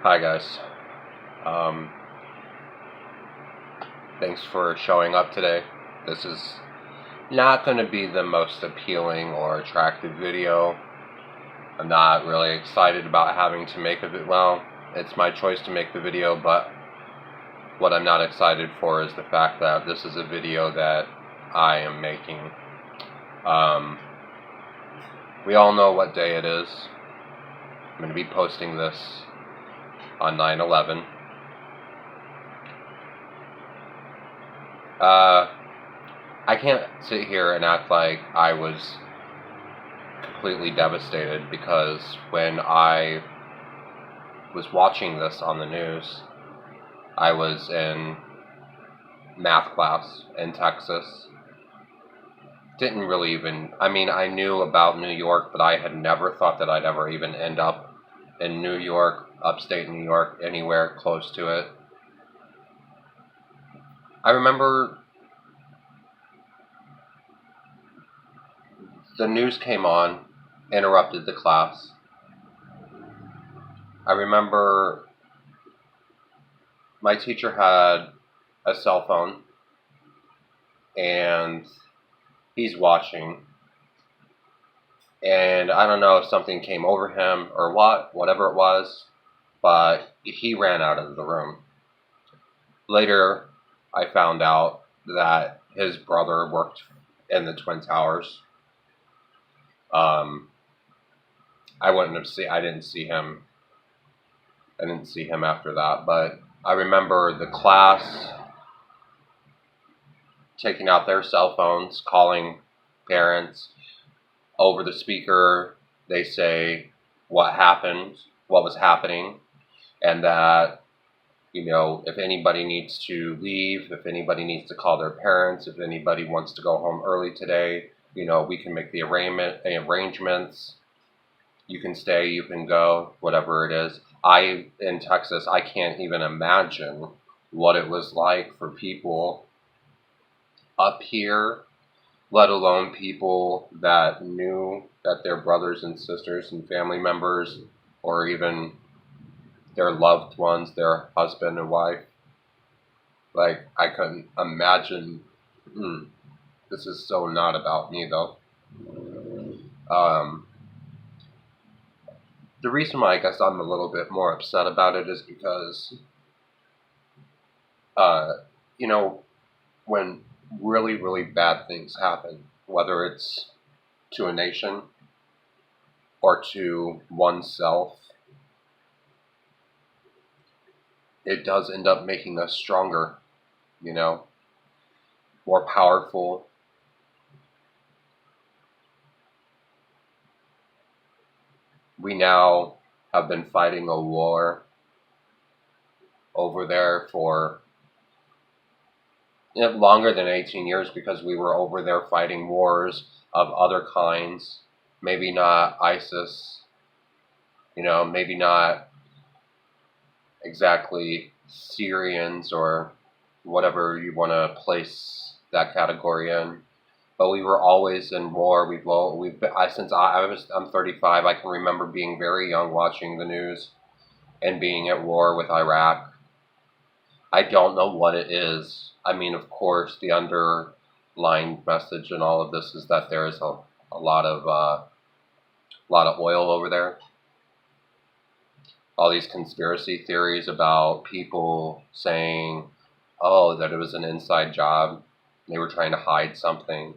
Hi guys. Um, Thanks for showing up today. This is not going to be the most appealing or attractive video. I'm not really excited about having to make it. Well, it's my choice to make the video, but what I'm not excited for is the fact that this is a video that I am making. We all know what day it is. I'm going to be posting this on 9/11. I can't sit here and act like I was completely devastated, because when I was watching this on the news, I was in math class in Texas. Didn't really even, I knew about New York, but I had never thought that I'd ever even end up in New York, upstate New York, anywhere close to it. I remember the news came on, interrupted the class. I remember my teacher had a cell phone, and he's watching, and I don't know if something came over him or whatever it was, but he ran out of the room. Later, I found out that his brother worked in the Twin Towers. I didn't see him. I didn't see him after that, but I remember the class taking out their cell phones, calling parents. Over the speaker, they say what happened, what was happening, and that, if anybody needs to leave, if anybody needs to call their parents, if anybody wants to go home early today, we can make the arrangements. You can stay, you can go, whatever it is. In Texas, I can't even imagine what it was like for people up here, let alone people that knew that their brothers and sisters and family members, or even their loved ones, their husband and wife. Like, I couldn't imagine. This is so not about me, though. The reason why I guess I'm a little bit more upset about it is because, when really, really bad things happen, whether it's to a nation or to oneself, it does end up making us stronger, more powerful. We now have been fighting a war over there for longer than 18 years, because we were over there fighting wars of other kinds. Maybe not ISIS, maybe not exactly Syrians or whatever you want to place that category in. But we were always in war. I'm 35. I can remember being very young, watching the news and being at war with Iraq. I don't know what it is. Of course, the underlying message in all of this is that there is a lot of oil over there. All these conspiracy theories about people saying, "Oh, that it was an inside job. They were trying to hide something."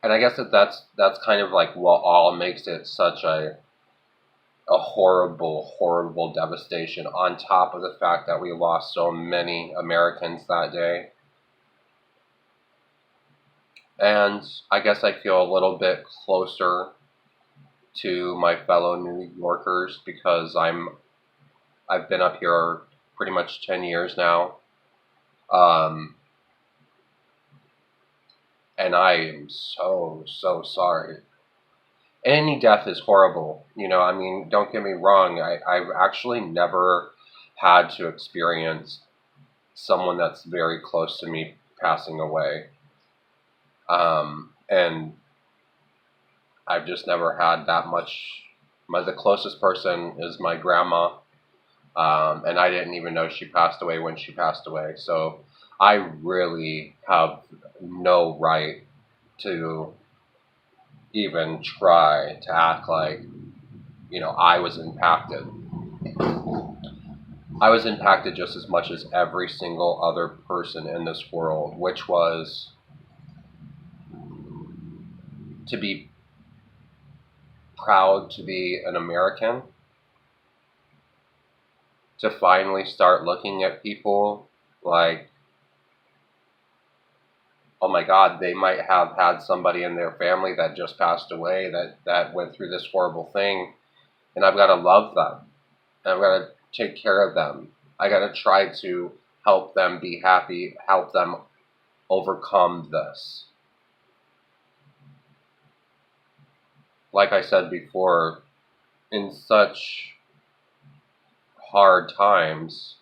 And I guess that's kind of like what all makes it such a horrible, horrible devastation, on top of the fact that we lost so many Americans that day. And I guess I feel a little bit closer to my fellow New Yorkers, because I've been up here pretty much 10 years now. And I am so, so sorry. Any death is horrible. Don't get me wrong. I've actually never had to experience someone that's very close to me passing away. And I've just never had that much. The closest person is my grandma, And I didn't even know she passed away when she passed away. So I really have no right to even try to act like, I was impacted. I was impacted just as much as every single other person in this world, which was to be proud to be an American, to finally start looking at people like, oh my God, they might have had somebody in their family that just passed away, that went through this horrible thing, and I've got to love them, and I've got to take care of them. I got to try to help them be happy, help them overcome this. Like I said before, in such hard times,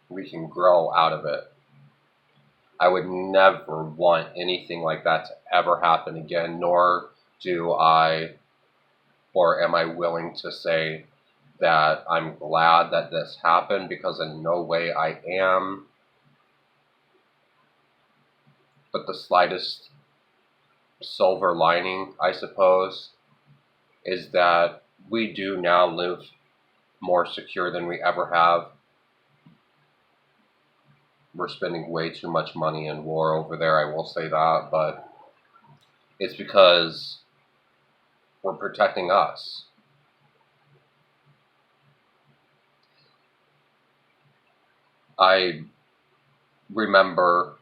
we can grow out of it. I would never want anything like that to ever happen again, nor do I, or am I willing to say that I'm glad that this happened, because in no way I am. But the slightest silver lining, I suppose, is that we do now live more secure than we ever have. We're spending way too much money in war over there, I will say that, but it's because we're protecting us. I remember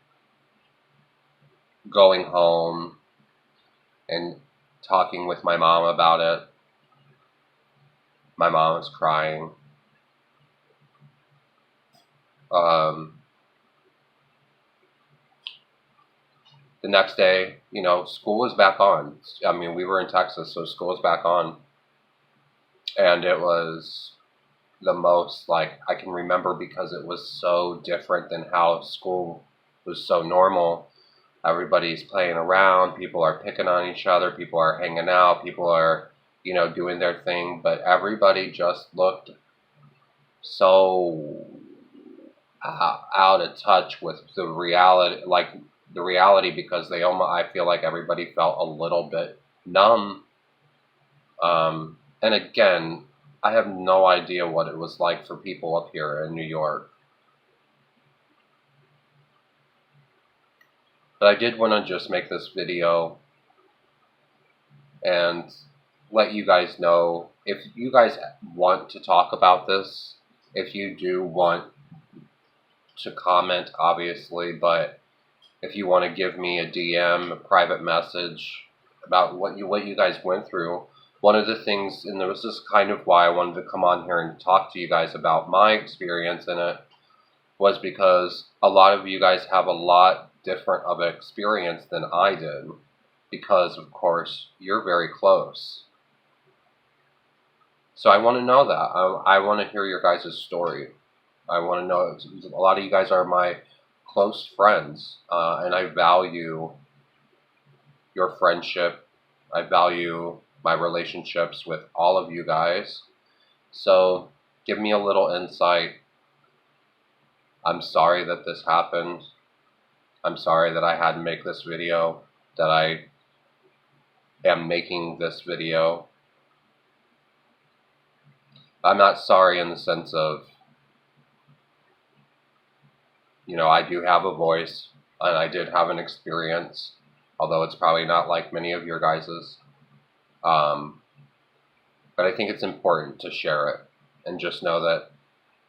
going home and talking with my mom about it. My mom was crying. The next day, school was back on. I mean, we were in Texas, so school was back on. And it was the most, I can remember, because it was so different than how school was so normal. Everybody's playing around, people are picking on each other, people are hanging out, people are, doing their thing, but everybody just looked so out of touch with the reality, because I feel like everybody felt a little bit numb. And again, I have no idea what it was like for people up here in New York. But I did want to just make this video and let you guys know, if you guys want to talk about this, if you do want to comment, obviously, but if you want to give me a DM, a private message about what you guys went through, one of the things, and this is kind of why I wanted to come on here and talk to you guys about my experience in it, was because a lot of you guys have a lot different of an experience than I did, because, of course, you're very close. So I want to know that. I want to hear your guys' story. I want to know, a lot of you guys are my close friends, and I value your friendship. I value my relationships with all of you guys. So give me a little insight. I'm sorry that this happened. I'm sorry that I had to make this video, that I am making this video. I'm not sorry in the sense of, I do have a voice, and I did have an experience, although it's probably not like many of your guys's. But I think it's important to share it, and just know that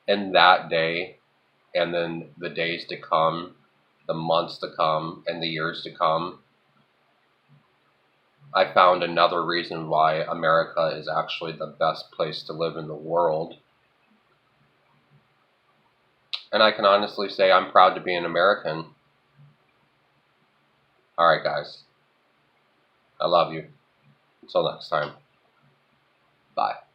in that day, and then the days to come, the months to come, and the years to come, I found another reason why America is actually the best place to live in the world. And I can honestly say I'm proud to be an American. Alright, guys. I love you. Until next time. Bye.